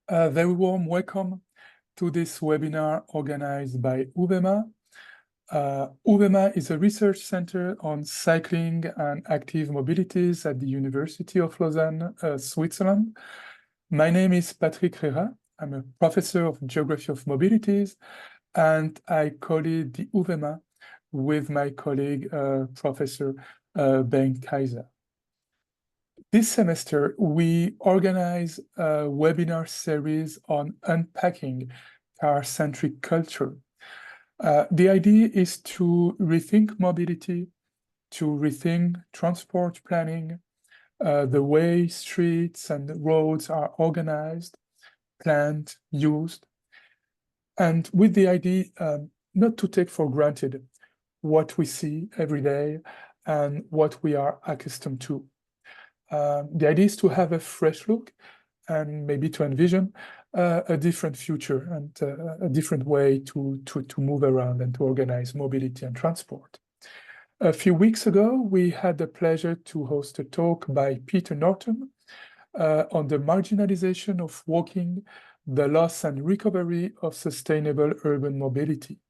A very warm welcome to this webinar organized by UVEMA. UVEMA is a research center on cycling and active mobilities at the University of Lausanne, Switzerland. My name is Patrick Rera. I'm a professor of Geography of Mobilities, and I co-lead the UVEMA with my colleague, Professor Ben Kaiser. This semester, we organize a webinar series on unpacking car-centric culture. The idea is to rethink mobility, to rethink transport planning, the way streets and roads are organized, planned, used, and with the idea not to take for granted what we see every day and what we are accustomed to. The idea is to have a fresh look and maybe to envision a different future and a different way to move around and to organize mobility and transport. A few weeks ago, we had the pleasure to host a talk by Peter Norton on the marginalization of walking, the loss and recovery of sustainable urban mobility.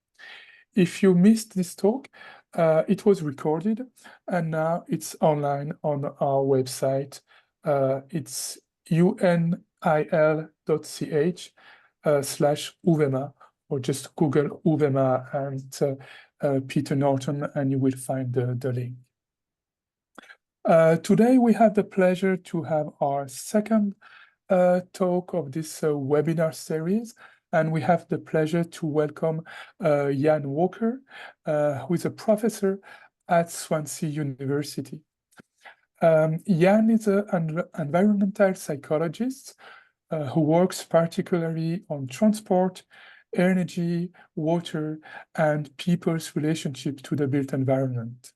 If you missed this talk, it was recorded and now it's online on our website. It's unil.ch/UVEMA, or just Google UVEMA and Peter Norton and you will find the link. Today we have the pleasure to have our second talk of this webinar series. And we have the pleasure to welcome Jan Walker, who is a professor at Swansea University. Jan is an environmental psychologist who works particularly on transport, energy, water, and people's relationship to the built environment.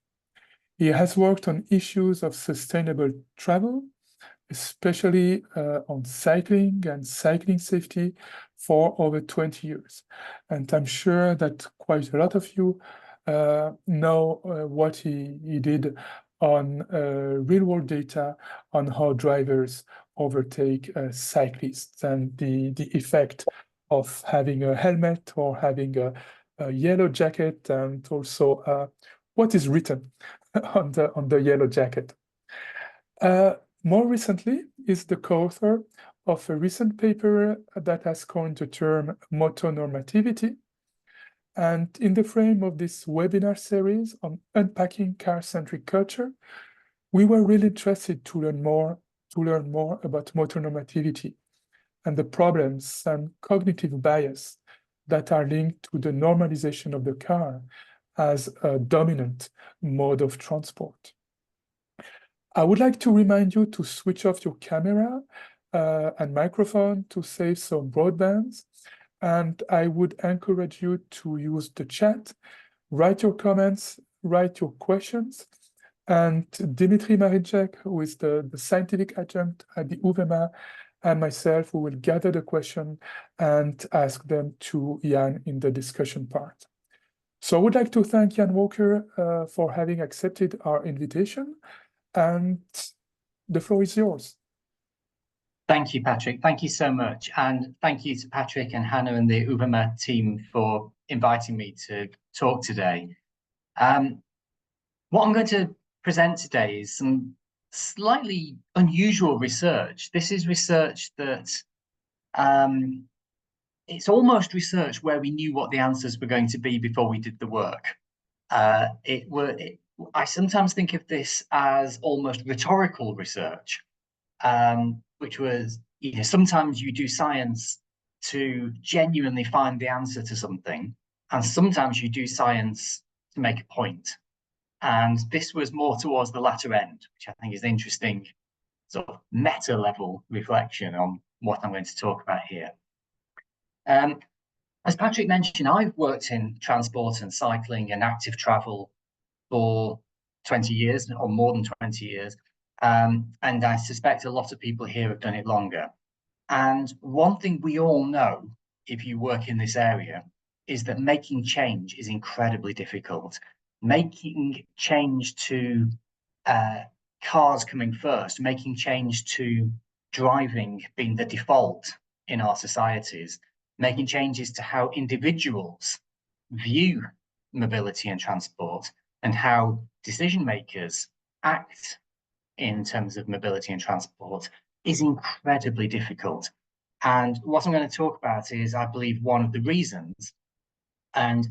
He has worked on issues of sustainable travel, especially on cycling and cycling safety for over 20 years. And I'm sure that quite a lot of you know what he did on real-world data on how drivers overtake cyclists and the effect of having a helmet or having a yellow jacket, and also what is written on the yellow jacket. More recently, is the co-author of a recent paper that has coined the term Motonormativity. And in the frame of this webinar series on unpacking car-centric culture, we were really interested to learn more about motonormativity and the problems and cognitive bias that are linked to the normalization of the car as a dominant mode of transport. I would like to remind you to switch off your camera and microphone to save some broadbands. And I would encourage you to use the chat, write your comments, write your questions. And Dimitri Marinchek, who is the scientific adjunct at the UVEMA, and myself, we will gather the question and ask them to Jan in the discussion part. So I would like to thank Jan Walker for having accepted our invitation. And the floor is yours. Thank you, Patrick. Thank you so much. And thank you to Patrick and Hannah and the UVEMA team for inviting me to talk today. What I'm going to present today is some slightly unusual research. This is research that it's almost research where we knew what the answers were going to be before we did the work. I sometimes think of this as almost rhetorical research, which was, sometimes you do science to genuinely find the answer to something, and sometimes you do science to make a point. And this was more towards the latter end, which I think is an interesting sort of meta-level reflection on what I'm going to talk about here. As Patrick mentioned, I've worked in transport and cycling and active travel for 20 years or more than 20 years. And I suspect a lot of people here have done it longer. And one thing we all know, if you work in this area, is that making change is incredibly difficult. Making change to cars coming first, making change to driving being the default in our societies, making changes to how individuals view mobility and transport and how decision makers act in terms of mobility and transport is incredibly difficult. And what I'm going to talk about is, I believe, one of the reasons. And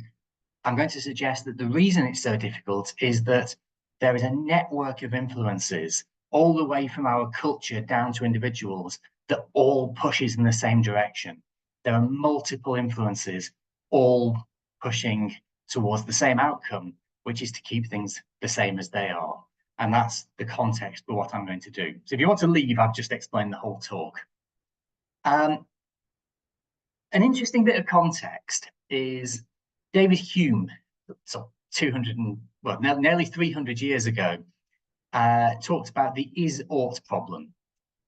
I'm going to suggest that the reason it's so difficult is that there is a network of influences all the way from our culture down to individuals that all pushes in the same direction. There are multiple influences all pushing towards the same outcome, which is to keep things the same as they are. And that's the context for what I'm going to do. So if you want to leave, I've just explained the whole talk. An interesting bit of context is David Hume, so nearly 300 years ago, talked about the is-ought problem.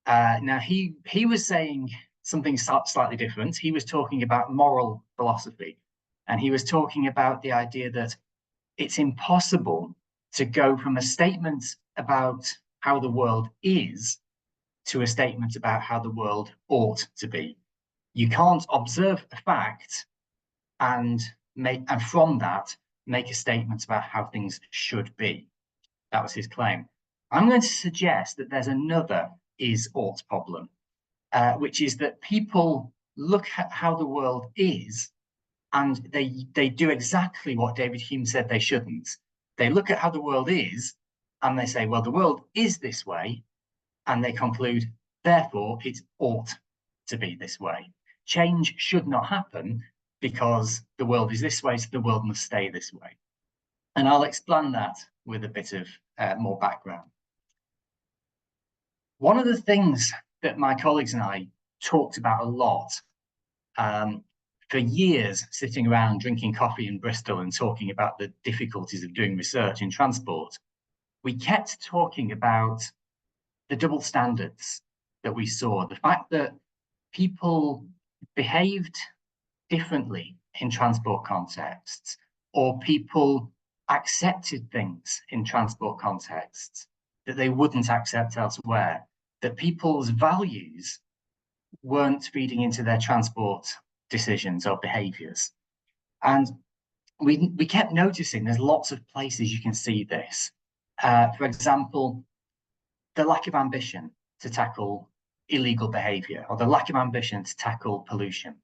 Now, he was saying something slightly different. He was talking about moral philosophy, and he was talking about the idea that it's impossible to go from a statement about how the world is to a statement about how the world ought to be. You can't observe a fact and from that make a statement about how things should be. That was his claim. I'm going to suggest that there's another is-ought problem, which is that people look at how the world is and they do exactly what David Hume said they shouldn't. They look at how the world is and they say, well, the world is this way, and they conclude, therefore, it ought to be this way. Change should not happen because the world is this way, so the world must stay this way. And I'll explain that with a bit of more background. One of the things that my colleagues and I talked about a lot for years, sitting around drinking coffee in Bristol and talking about the difficulties of doing research in transport, we kept talking about the double standards that we saw, the fact that people behaved differently in transport contexts, or people accepted things in transport contexts that they wouldn't accept elsewhere, that people's values weren't feeding into their transport decisions or behaviors. And we kept noticing there's lots of places you can see this. For example, the lack of ambition to tackle illegal behavior, or the lack of ambition to tackle pollution.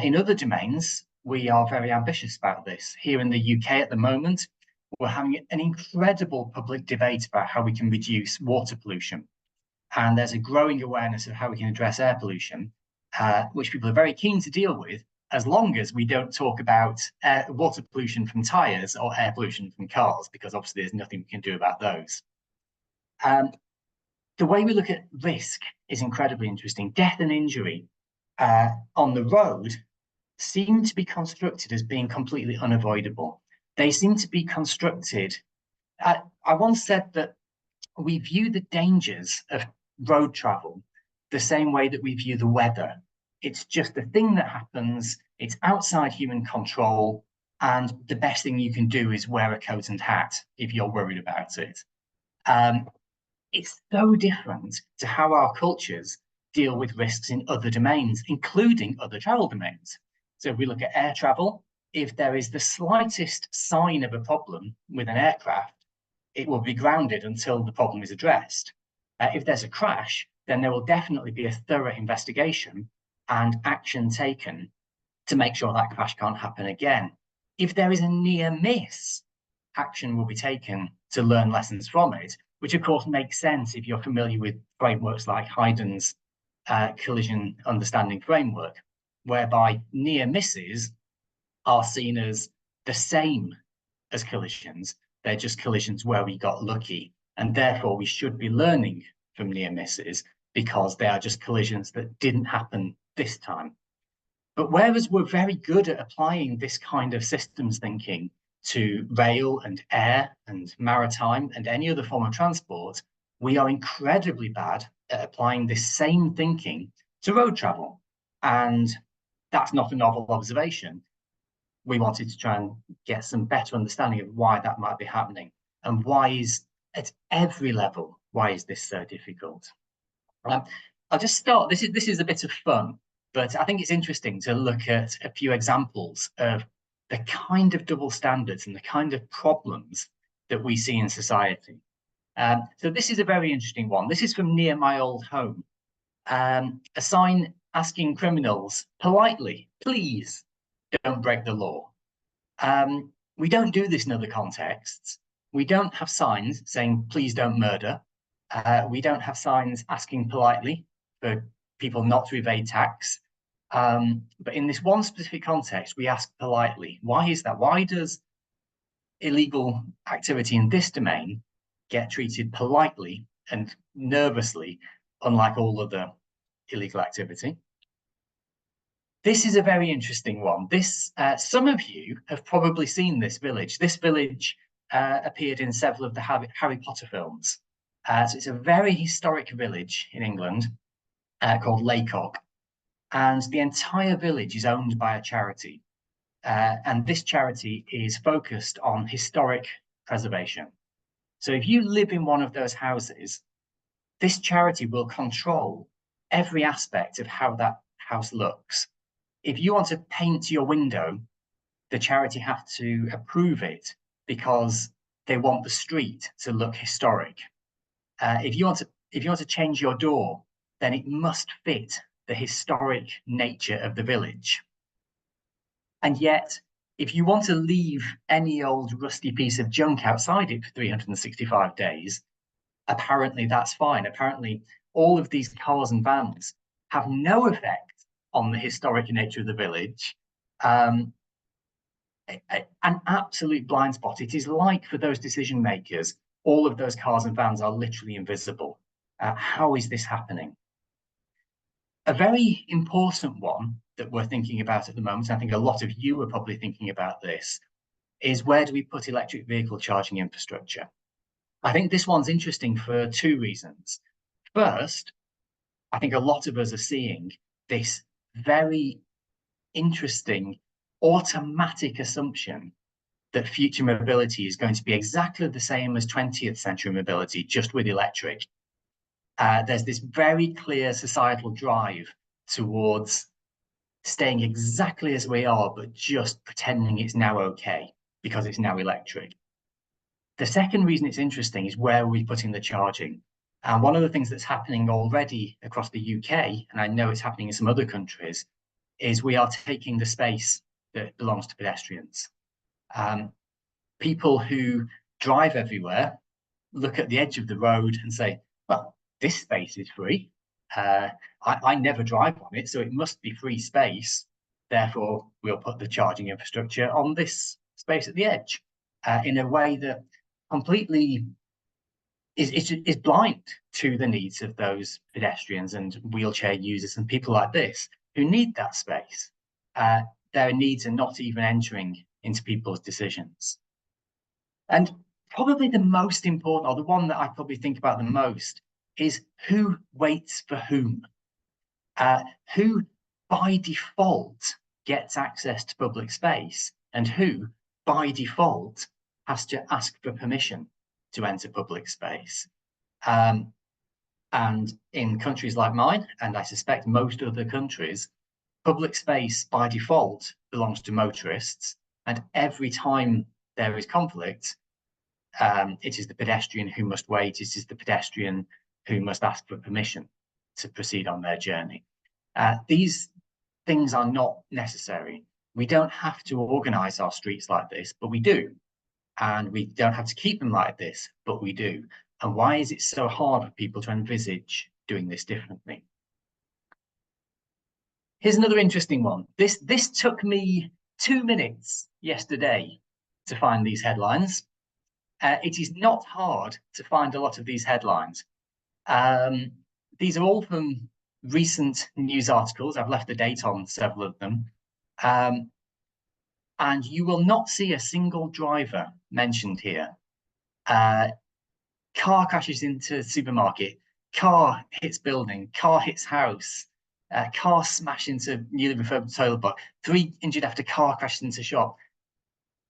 In other domains, we are very ambitious about this. Here in the UK at the moment, we're having an incredible public debate about how we can reduce water pollution. And there's a growing awareness of how we can address air pollution, which people are very keen to deal with, as long as we don't talk about water pollution from tyres or air pollution from cars, because obviously there's nothing we can do about those. The way we look at risk is incredibly interesting. Death and injury on the road seem to be constructed as being completely unavoidable. They seem to be constructed. I once said that we view the dangers of road travel the same way that we view the weather. It's just a thing that happens, it's outside human control, and the best thing you can do is wear a coat and hat if you're worried about it. It's so different to how our cultures deal with risks in other domains, including other travel domains. So if we look at air travel, if there is the slightest sign of a problem with an aircraft, it will be grounded until the problem is addressed. If there's a crash, then there will definitely be a thorough investigation and action taken to make sure that crash can't happen again. If there is a near miss, action will be taken to learn lessons from it, which of course makes sense if you're familiar with frameworks like Haydn's collision understanding framework, whereby near misses are seen as the same as collisions. They're just collisions where we got lucky, and therefore we should be learning from near misses because they are just collisions that didn't happen this time. But whereas we're very good at applying this kind of systems thinking to rail and air and maritime and any other form of transport, we are incredibly bad at applying this same thinking to road travel. And that's not a novel observation. We wanted to try and get some better understanding of why that might be happening and why is, at every level, why is this so difficult? I'll just start. This is a bit of fun. But I think it's interesting to look at a few examples of the kind of double standards and the kind of problems that we see in society. So this is a very interesting one. This is from near my old home. A sign asking criminals politely, please don't break the law. We don't do this in other contexts. We don't have signs saying, please don't murder. We don't have signs asking politely for people not to evade tax. But in this one specific context, we ask politely. Why is that? Why does illegal activity in this domain get treated politely and nervously, unlike all other illegal activity? This is a very interesting one. This, some of you have probably seen this village. This village appeared in several of the Harry Potter films. So it's a very historic village in England called Laycock. And the entire village is owned by a charity. And this charity is focused on historic preservation. So if you live in one of those houses, this charity will control every aspect of how that house looks. If you want to paint your window, the charity have to approve it because they want the street to look historic. If you want to change your door, then it must fit the historic nature of the village. And yet, if you want to leave any old rusty piece of junk outside it for 365 days, apparently that's fine. Apparently, all of these cars and vans have no effect on the historic nature of the village. An absolute blind spot. It is like for those decision makers, all of those cars and vans are literally invisible. How is this happening? A very important one that we're thinking about at the moment, I think a lot of you are probably thinking about this, is where do we put electric vehicle charging infrastructure? I think this one's interesting for two reasons. First, I think a lot of us are seeing this very interesting automatic assumption that future mobility is going to be exactly the same as 20th century mobility, just with electric. There's this very clear societal drive towards staying exactly as we are, but just pretending it's now okay because it's now electric. The second reason it's interesting is where are we putting the charging? And one of the things that's happening already across the UK, and I know it's happening in some other countries, is we are taking the space that belongs to pedestrians. People who drive everywhere look at the edge of the road and say, well, this space is free. I never drive on it, so it must be free space. Therefore, we'll put the charging infrastructure on this space at the edge in a way that completely is blind to the needs of those pedestrians and wheelchair users and people like this who need that space. Their needs are not even entering into people's decisions. And probably the most important, or the one that I probably think about the most, is who waits for whom. Who by default gets access to public space and who by default has to ask for permission to enter public space. And in countries like mine, and I suspect most other countries, public space by default belongs to motorists. And every time there is conflict, it is the pedestrian who must wait. It is the pedestrian who must ask for permission to proceed on their journey. These things are not necessary. We don't have to organize our streets like this, but we do. And we don't have to keep them like this, but we do. And why is it so hard for people to envisage doing this differently? Here's another interesting one. This took me 2 minutes yesterday to find these headlines. It is not hard to find a lot of these headlines. These are all from recent news articles. I've left the date on several of them. And you will not see a single driver mentioned here. Car crashes into supermarket, car hits building, car hits house, car smash into newly refurbished toilet box, 3 injured after car crashes into shop.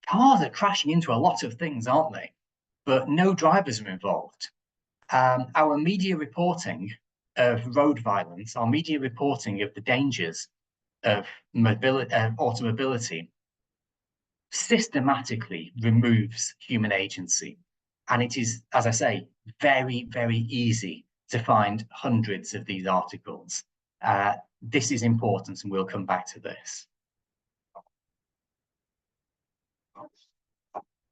Cars are crashing into a lot of things, aren't they? But no drivers are involved. Our media reporting of road violence, our media reporting of the dangers of automobility systematically removes human agency. And it is, as I say, very, very easy to find hundreds of these articles. This is important, and we'll come back to this.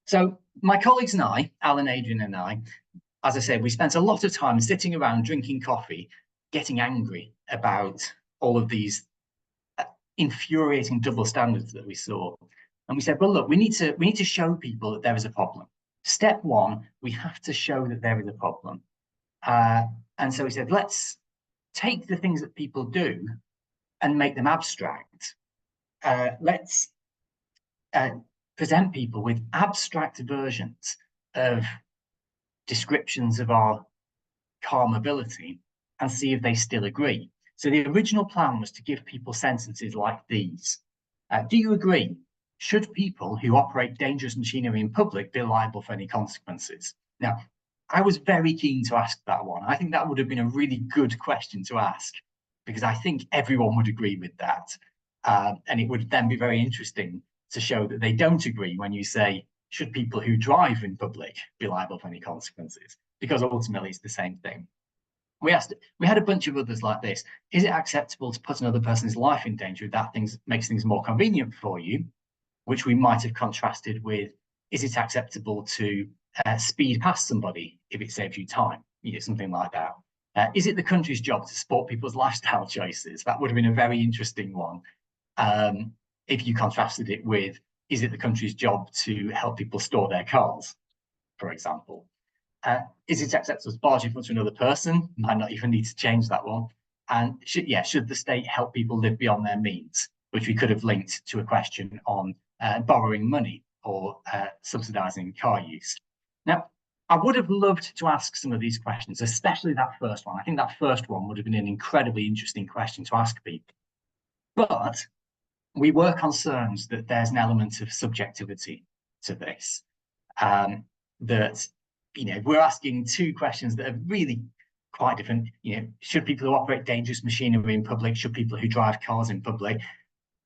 So my colleagues and I, Alan, Adrian and I, as I said, we spent a lot of time sitting around drinking coffee, getting angry about all of these infuriating double standards that we saw. And we said, well, look, we need to show people that there is a problem. Step one, we have to show that there is a problem. And so we said, let's take the things that people do and make them abstract. Let's present people with abstract versions of descriptions of our car mobility and see if they still agree. So the original plan was to give people sentences like these. Do you agree? Should people who operate dangerous machinery in public be liable for any consequences? Now, I was very keen to ask that one. I think that would have been a really good question to ask, because I think everyone would agree with that. And it would then be very interesting to show that they don't agree when you say, should people who drive in public be liable for any consequences? Because ultimately it's the same thing. We had a bunch of others like this. Is it acceptable to put another person's life in danger if that makes things more convenient for you? Which we might have contrasted with, is it acceptable to speed past somebody if it saves you time? You know, something like that. Is it the country's job to support people's lifestyle choices? That would have been a very interesting one. If you contrasted it with, is it the country's job to help people store their cars, for example? Is it acceptable to barge in front of another person? Might not even need to change that one. And should the state help people live beyond their means? Which we could have linked to a question on borrowing money or subsidizing car use. Now, I would have loved to ask some of these questions, especially that first one. I think that first one would have been an incredibly interesting question to ask people. But we were concerned that there's an element of subjectivity to this. That, you know, we're asking two questions that are really quite different. You know, should people who operate dangerous machinery in public, should people who drive cars in public?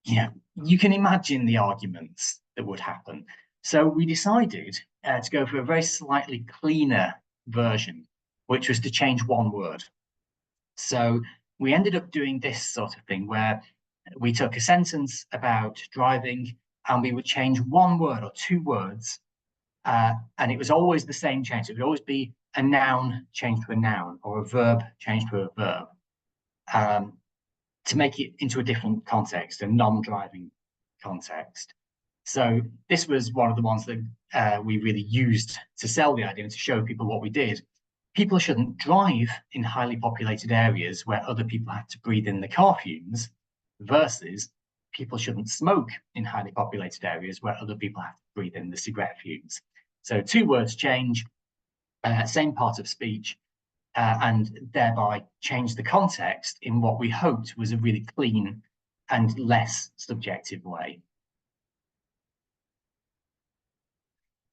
You know, you can imagine the arguments that would happen. So we decided to go for a very slightly cleaner version, which was to change one word. So we ended up doing this sort of thing where we took a sentence about driving and we would change one word or two words. And it was always the same change. It would always be a noun changed to a noun or a verb changed to a verb. To make it into a different context, a non-driving context. So this was one of the ones that we really used to sell the idea and to show people what we did. People shouldn't drive in highly populated areas where other people have to breathe in the car fumes, versus people shouldn't smoke in highly populated areas where other people have to breathe in the cigarette fumes. So two words change, same part of speech, and thereby change the context in what we hoped was a really clean and less subjective way.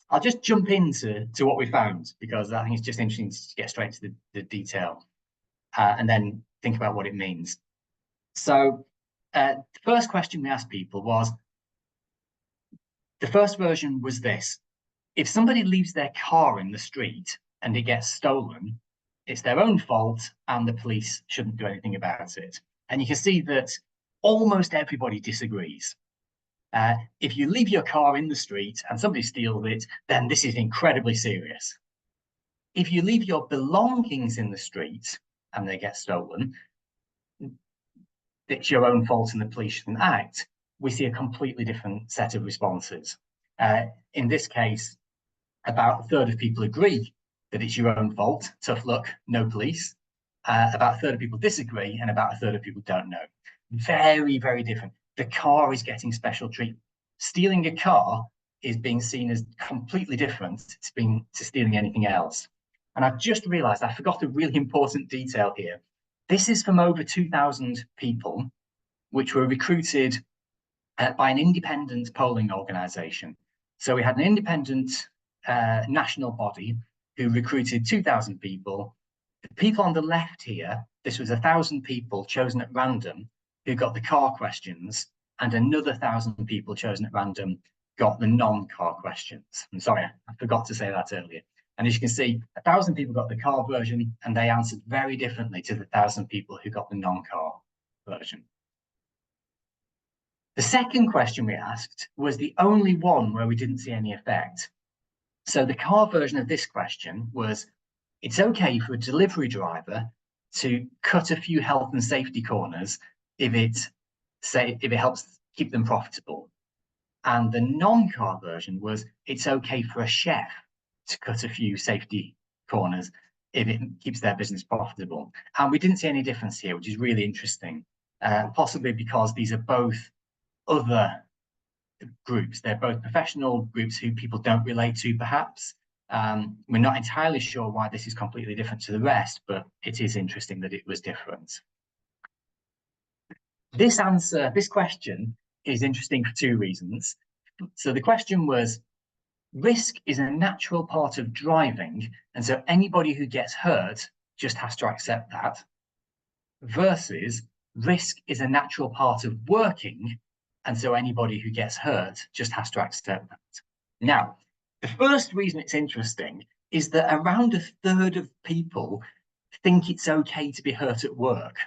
I'll just jump into what we found, because I think it's just interesting to get straight to the detail and then think about what it means. So the first question we asked people was, the first version was this: if somebody leaves their car in the street and it gets stolen, it's their own fault and the police shouldn't do anything about it. And you can see that almost everybody disagrees. If you leave your car in the street and somebody steals it, then this is incredibly serious. If you leave your belongings in the street and they get stolen, it's your own fault and the police shouldn't act. We see a completely different set of responses. In this case, about a third of people agree that it's your own fault, tough luck, no police. About a third of people disagree, and about a third of people don't know. Very, very different. The car is getting special treatment. Stealing a car is being seen as completely different to stealing anything else. And I've just realized I forgot a really important detail here. This is from over 2,000 people, which were recruited by an independent polling organization. So we had an independent national body who recruited 2,000 people. The people on the left here this was 1,000 people chosen at random who got the car questions, and another 1,000 people chosen at random got the non-car questions. I'm sorry, I forgot to say that earlier. And as you can see, 1,000 people got the car version, and they answered very differently to the 1,000 people who got the non-car version. The second question we asked was the only one where we didn't see any effect. So the car version of this question was, it's okay for a delivery driver to cut a few health and safety corners if it helps keep them profitable. And the non-car version was, it's okay for a chef to cut a few safety corners if it keeps their business profitable. And we didn't see any difference here, which is really interesting, possibly because these are both other groups. They're both professional groups who people don't relate to, perhaps. We're not entirely sure why this is completely different to the rest, but it is interesting that it was different. This question is interesting for two reasons. So the question was, risk is a natural part of driving, and so anybody who gets hurt just has to accept that, versus risk is a natural part of working, and so anybody who gets hurt just has to accept that. Now, the first reason it's interesting is that around a third of people think it's okay to be hurt at work.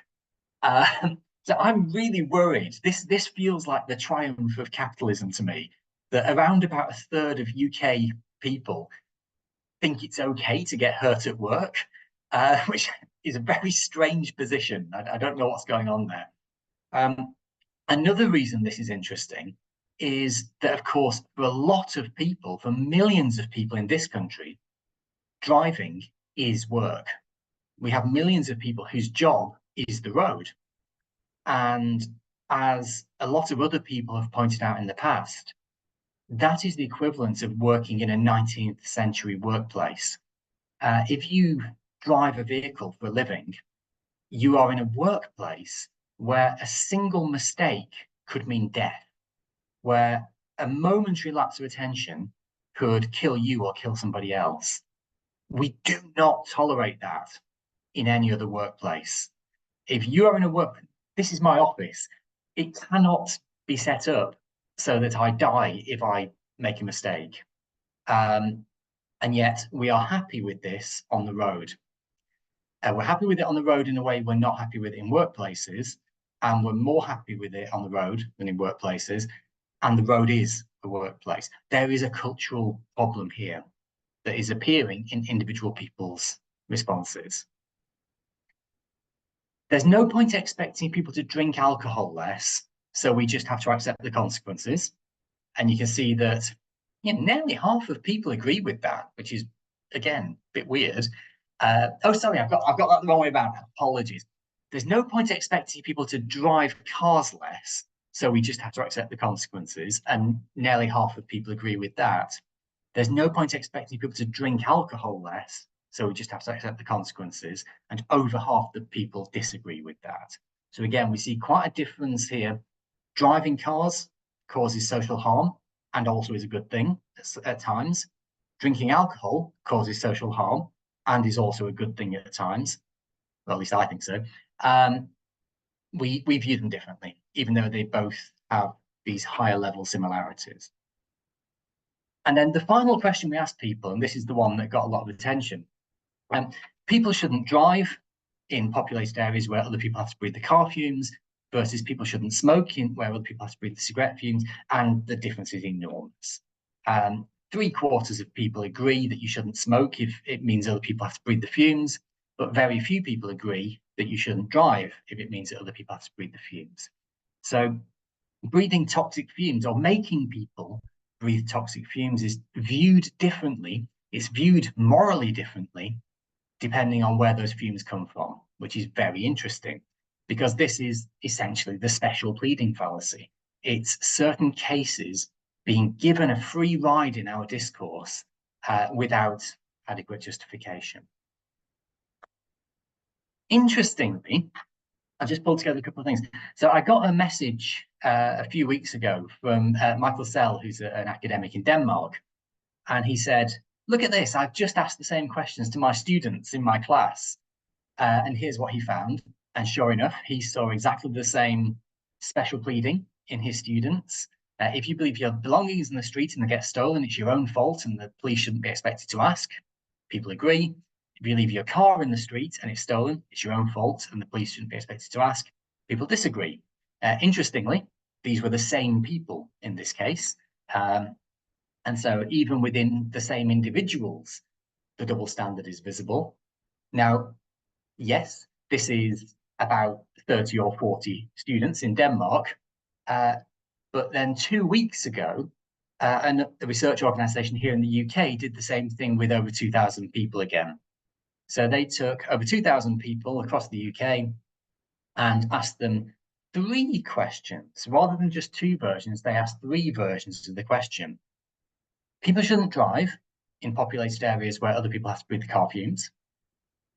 So I'm really worried. This feels like the triumph of capitalism to me, that around about a third of UK people think it's okay to get hurt at work, which is a very strange position. I don't know what's going on there. Another reason this is interesting is that, of course, for a lot of people, for millions of people in this country, driving is work. We have millions of people whose job is the road. And as a lot of other people have pointed out in the past, that is the equivalent of working in a 19th century workplace. If you drive a vehicle for a living, you are in a workplace where a single mistake could mean death, where a momentary lapse of attention could kill you or kill somebody else. We do not tolerate that in any other workplace. If you are in a work, this is my office, it cannot be set up so that I die if I make a mistake. And yet we are happy with this on the road. We're happy with it on the road in a way we're not happy with it in workplaces, and we're more happy with it on the road than in workplaces, and the road is a workplace. There is a cultural problem here that is appearing in individual people's responses. There's no point expecting people to drink alcohol less, so we just have to accept the consequences. And you can see that nearly half of people agree with that, which is, again, a bit weird. Oh, sorry, I've got that the wrong way around. Apologies. There's no point expecting people to drive cars less, so we just have to accept the consequences. And nearly half of people agree with that. There's no point expecting people to drink alcohol less, so we just have to accept the consequences. And over half the people disagree with that. So again, we see quite a difference here. Driving cars causes social harm and also is a good thing at times. Drinking alcohol causes social harm and is also a good thing at times. Well, at least I think so. We view them differently, even though they both have these higher level similarities. And then the final question we asked people, and this is the one that got a lot of attention, people shouldn't drive in populated areas where other people have to breathe the car fumes, versus people shouldn't smoke in where other people have to breathe the cigarette fumes, and the difference is enormous. 3/4 of people agree that you shouldn't smoke if it means other people have to breathe the fumes, but very few people agree that you shouldn't drive if it means that other people have to breathe the fumes. So breathing toxic fumes or making people breathe toxic fumes is viewed differently. It's viewed morally differently, depending on where those fumes come from, which is very interesting, because this is essentially the special pleading fallacy. It's certain cases being given a free ride in our discourse without adequate justification. Interestingly, I just pulled together a couple of things. So I got a message a few weeks ago from Michael Sell, who's an academic in Denmark. And he said, look at this, I've just asked the same questions to my students in my class. And here's what he found. And sure enough, he saw exactly the same special pleading in his students. If you believe your belongings in the street and they get stolen, it's your own fault and the police shouldn't be expected to ask. People agree. If you leave your car in the street and it's stolen, it's your own fault and the police shouldn't be expected to ask. People disagree. Interestingly, these were the same people in this case. And so even within the same individuals, the double standard is visible. Now, yes, this is about 30 or 40 students in Denmark. But then 2 weeks ago, a research organisation here in the UK did the same thing with over 2,000 people again. So they took over 2,000 people across the UK and asked them 3 questions. Rather than just 2 versions, they asked 3 versions of the question. People shouldn't drive in populated areas where other people have to breathe the car fumes.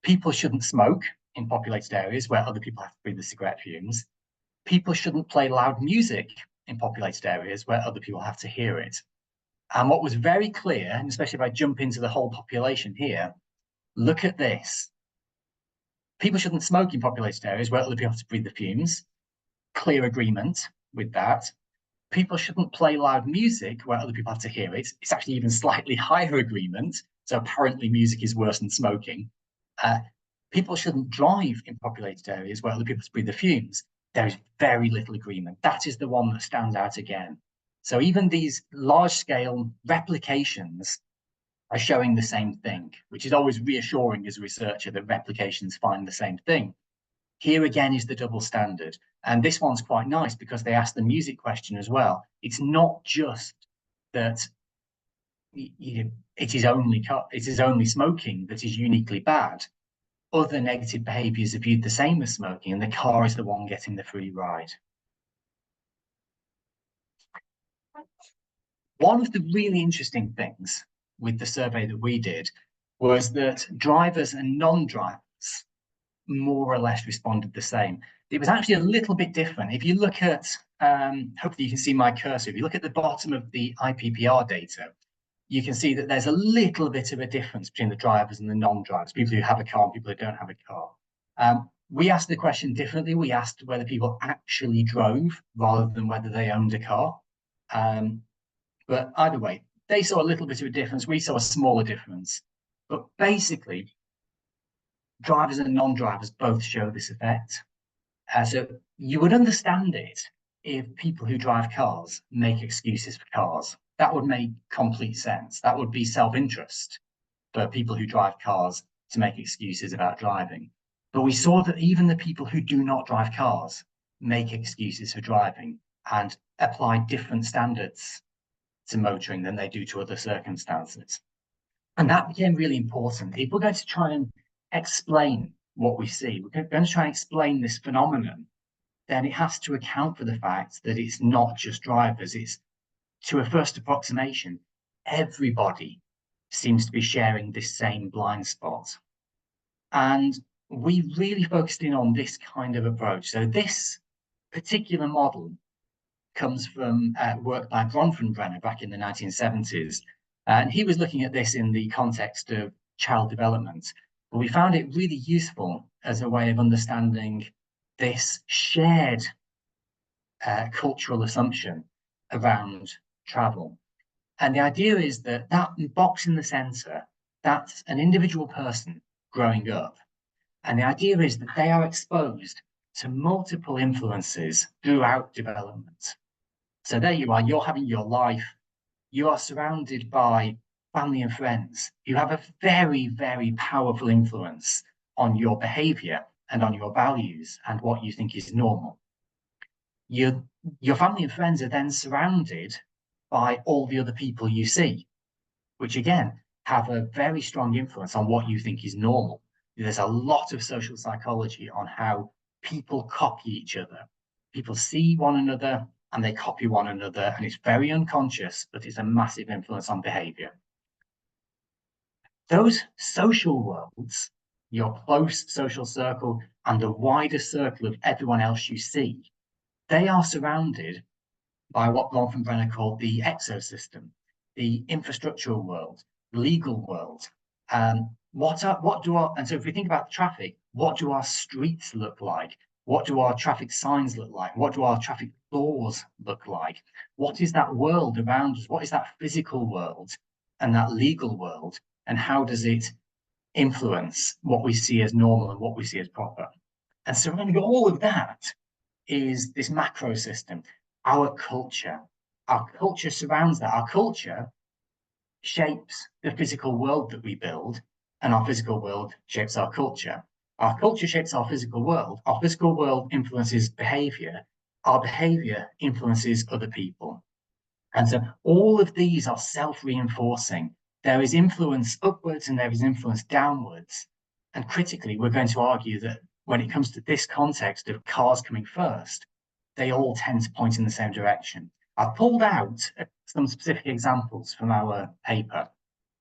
People shouldn't smoke in populated areas where other people have to breathe the cigarette fumes. People shouldn't play loud music in populated areas where other people have to hear it. And what was very clear, and especially if I jump into the whole population here, look at this. People shouldn't smoke in populated areas where other people have to breathe the fumes. Clear agreement with that. People shouldn't play loud music where other people have to hear it. It's actually even slightly higher agreement. So apparently music is worse than smoking. People shouldn't drive in populated areas where other people have to breathe the fumes. There is very little agreement. That is the one that stands out again. So even these large-scale replications are showing the same thing, which is always reassuring as a researcher that replications find the same thing. Here again is the double standard. And this one's quite nice because they ask the music question as well. It's not just that it is only smoking that is uniquely bad. Other negative behaviours are viewed the same as smoking, and the car is the one getting the free ride. One of the really interesting things with the survey that we did was that drivers and non-drivers more or less responded the same. It was actually a little bit different. If you look at, hopefully you can see my cursor, if you look at the bottom of the IPPR data, you can see that there's a little bit of a difference between the drivers and the non-drivers, people who have a car and people who don't have a car. We asked the question differently. We asked whether people actually drove rather than whether they owned a car. But either way, they saw a little bit of a difference. We saw a smaller difference. But basically, drivers and non-drivers both show this effect. So you would understand it if people who drive cars make excuses for cars. That would make complete sense. That would be self-interest for people who drive cars to make excuses about driving. But we saw that even the people who do not drive cars make excuses for driving and apply different standards to motoring than they do to other circumstances. And that became really important. If we're going to try and explain what we see, we're going to try and explain this phenomenon, then it has to account for the fact that it's not just drivers. It's, to a first approximation, everybody seems to be sharing this same blind spot. And we really focused in on this kind of approach. So this particular model comes from work by Bronfenbrenner back in the 1970s. And he was looking at this in the context of child development. But we found it really useful as a way of understanding this shared cultural assumption around travel. And the idea is that that box in the center, that's an individual person growing up. And the idea is that they are exposed to multiple influences throughout development. So there you are, you're having your life. You are surrounded by family and friends who have a very, very powerful influence on your behavior and on your values and what you think is normal. Your family and friends are then surrounded by all the other people you see, which again have a very strong influence on what you think is normal. There's a lot of social psychology on how people copy each other. People see one another and they copy one another, and it's very unconscious, but it's a massive influence on behavior. Those social worlds, your close social circle and the wider circle of everyone else you see, they are surrounded by what Bronfenbrenner called the exosystem, the infrastructural world, legal world. And so if we think about traffic, What do our streets look like? What do our traffic signs look like? What do our traffic laws look like? What is that world around us? What is that physical world and that legal world? And how does it influence what we see as normal and what we see as proper? And surrounding all of that is this macro system, our culture. Our culture surrounds that. Our culture shapes the physical world that we build, and our physical world shapes our culture. Our culture shapes our physical world influences behavior, our behavior influences other people. And so all of these are self-reinforcing. There is influence upwards and there is influence downwards. And critically, we're going to argue that when it comes to this context of cars coming first, they all tend to point in the same direction. I've pulled out some specific examples from our paper.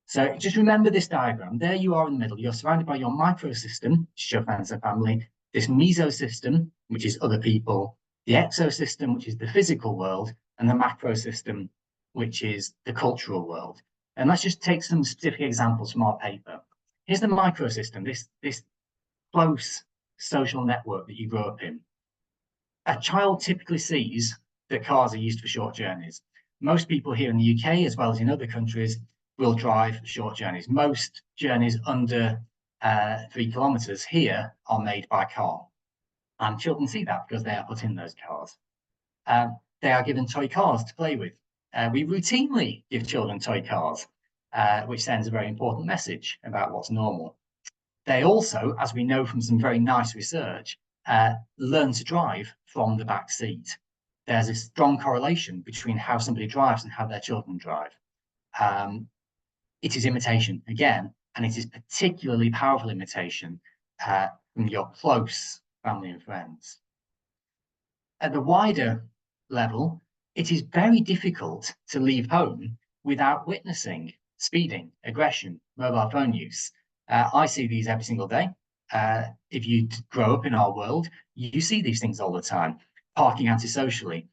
So just remember this diagram. There you are in the middle. You're surrounded by your microsystem, which is your friends and family, this mesosystem, which is other people, the exosystem, which is the physical world, and the macrosystem, which is the cultural world. And let's just take some specific examples from our paper. Here's the microsystem, this close social network that you grow up in. A child typically sees that cars are used for short journeys. Most people here in the UK, as well as in other countries, will drive short journeys. Most journeys under 3 kilometers here are made by car. And children see that because they are put in those cars. They are given toy cars to play with. We routinely give children toy cars, which sends a very important message about what's normal. They also, as we know from some very nice research, learn to drive from the back seat. There's a strong correlation between how somebody drives and how their children drive. It is imitation, again, and it is particularly powerful imitation from your close family and friends. At the wider level, it is very difficult to leave home without witnessing speeding, aggression, mobile phone use. I see these every single day. If you grow up in our world, you see these things all the time. Parking antisocially,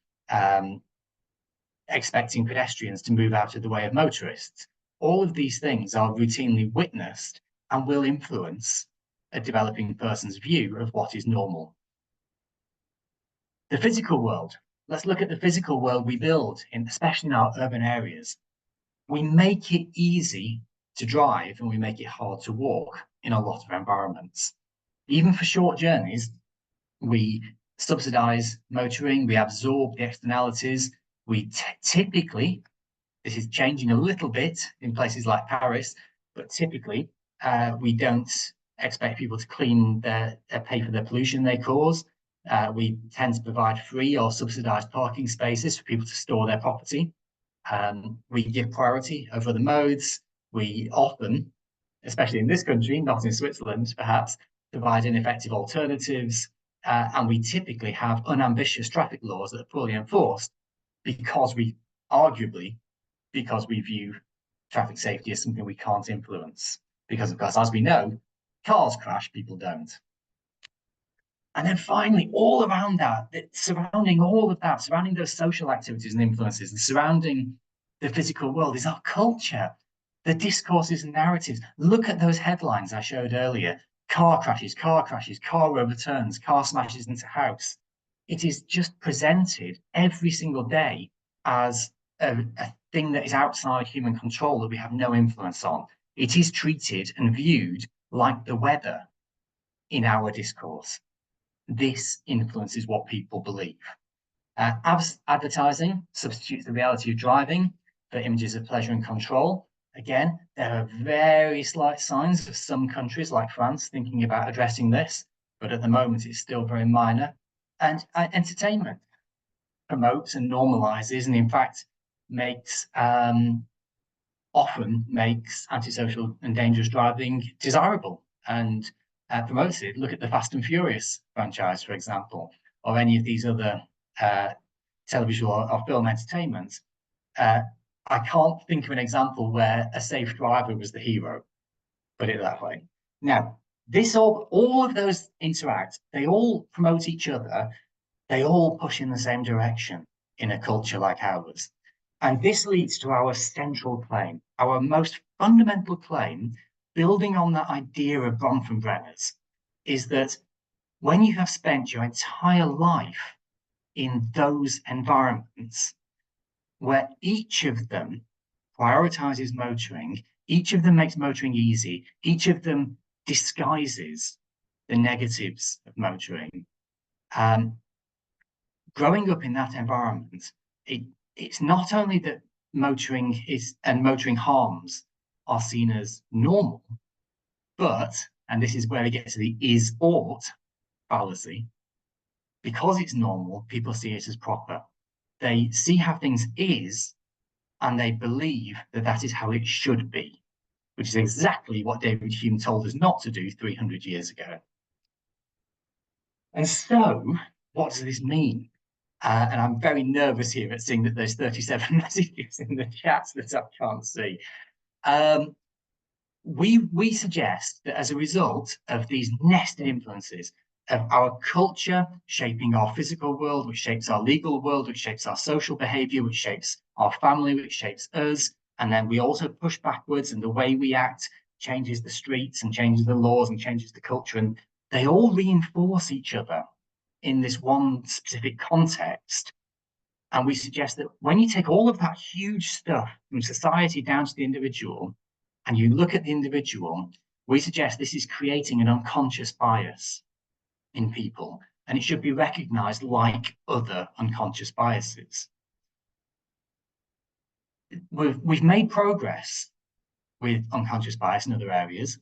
expecting pedestrians to move out of the way of motorists. All of these things are routinely witnessed and will influence a developing person's view of what is normal. The physical world. Let's look at the physical world we build, especially in our urban areas. We make it easy to drive and we make it hard to walk in a lot of environments. Even for short journeys, we subsidize motoring, we absorb the externalities. We typically, this is changing a little bit in places like Paris, but typically we don't expect people to pay for the pollution they cause. We tend to provide free or subsidized parking spaces for people to store their property. We give priority over other modes. We often, especially in this country, not in Switzerland, perhaps, provide ineffective alternatives. And we typically have unambitious traffic laws that are poorly enforced because we view traffic safety as something we can't influence. Because, of course, as we know, cars crash, people don't. And then finally, all around that, surrounding all of that, surrounding those social activities and influences, and surrounding the physical world is our culture, the discourses and narratives. Look at those headlines I showed earlier. Car crashes, car overturns, car smashes into house. It is just presented every single day as a thing that is outside human control that we have no influence on. It is treated and viewed like the weather in our discourse. This influences what people believe. Advertising substitutes the reality of driving for images of pleasure and control. Again, there are very slight signs of some countries like France thinking about addressing this, but at the moment it's still very minor. And entertainment promotes and normalizes, and in fact often makes antisocial and dangerous driving desirable and promotes it. Look at the Fast and Furious franchise, for example, or any of these other television or film entertainments. I can't think of an example where a safe driver was the hero, put it that way. Now, all of those interact, they all promote each other, they all push in the same direction in a culture like ours. And this leads to our central claim, our most fundamental claim, building on that idea of Bronfenbrenner's, is that when you have spent your entire life in those environments where each of them prioritizes motoring, each of them makes motoring easy, each of them disguises the negatives of motoring. Growing up in that environment, it's not only that motoring harms are seen as normal, but, and this is where we get to the is-ought fallacy, because it's normal, people see it as proper. They see how things is, and they believe that that is how it should be, which is exactly what David Hume told us not to do 300 years ago. And so, what does this mean? And I'm very nervous here at seeing that there's 37 messages in the chat that I can't see. We suggest that as a result of these nested influences of our culture shaping our physical world, which shapes our legal world, which shapes our social behavior, which shapes our family, which shapes us, and then we also push backwards, and the way we act changes the streets and changes the laws and changes the culture, and they all reinforce each other in this one specific context. And we suggest that when you take all of that huge stuff from society down to the individual, and you look at the individual, we suggest this is creating an unconscious bias in people, and it should be recognized like other unconscious biases. We've made progress with unconscious bias in other areas.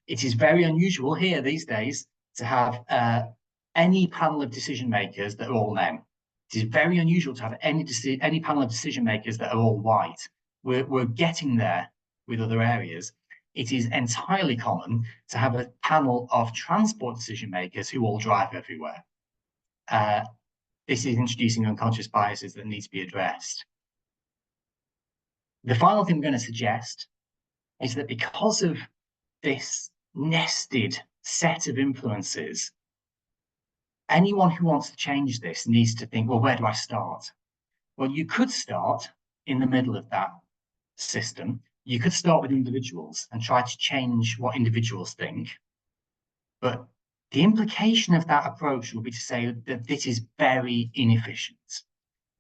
It is very unusual here these days to have any panel of decision makers that are all men. It is very unusual to have any panel of decision makers that are all white. We're getting there with other areas. It is entirely common to have a panel of transport decision makers who all drive everywhere. This is introducing unconscious biases that need to be addressed. The final thing we're going to suggest is that because of this nested set of influences, anyone who wants to change this needs to think, well, where do I start? Well, you could start in the middle of that system. You could start with individuals and try to change what individuals think. But the implication of that approach will be to say that this is very inefficient.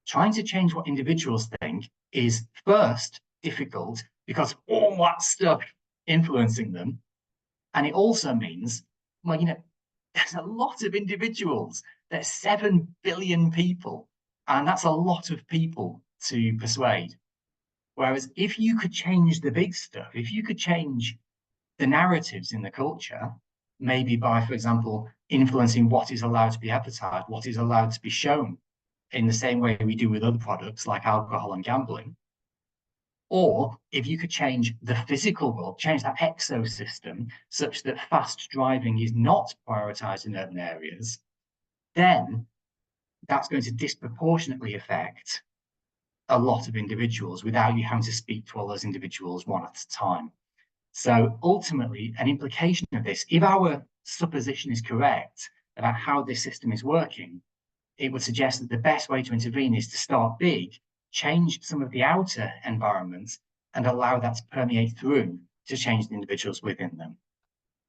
Trying to change what individuals think is first difficult because all that stuff influencing them. And it also means, well, there's a lot of individuals. There's 7 billion people, and that's a lot of people to persuade. Whereas if you could change the big stuff, if you could change the narratives in the culture, maybe by, for example, influencing what is allowed to be advertised, what is allowed to be shown in the same way we do with other products like alcohol and gambling, or if you could change the physical world, change that exosystem such that fast driving is not prioritized in urban areas, then that's going to disproportionately affect a lot of individuals without you having to speak to all those individuals one at a time. So ultimately, an implication of this, if our supposition is correct about how this system is working, it would suggest that the best way to intervene is to start big, change some of the outer environments, and allow that to permeate through to change the individuals within them.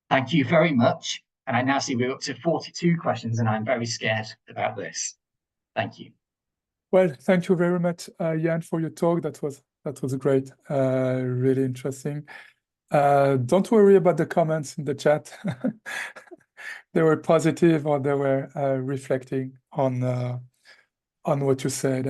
Thank you very much. And I now see we're up to 42 questions, and I'm very scared about this. Thank you. Well, thank you very much, Jan, for your talk. That was great, really interesting. Don't worry about the comments in the chat. They were positive or they were reflecting on what you said.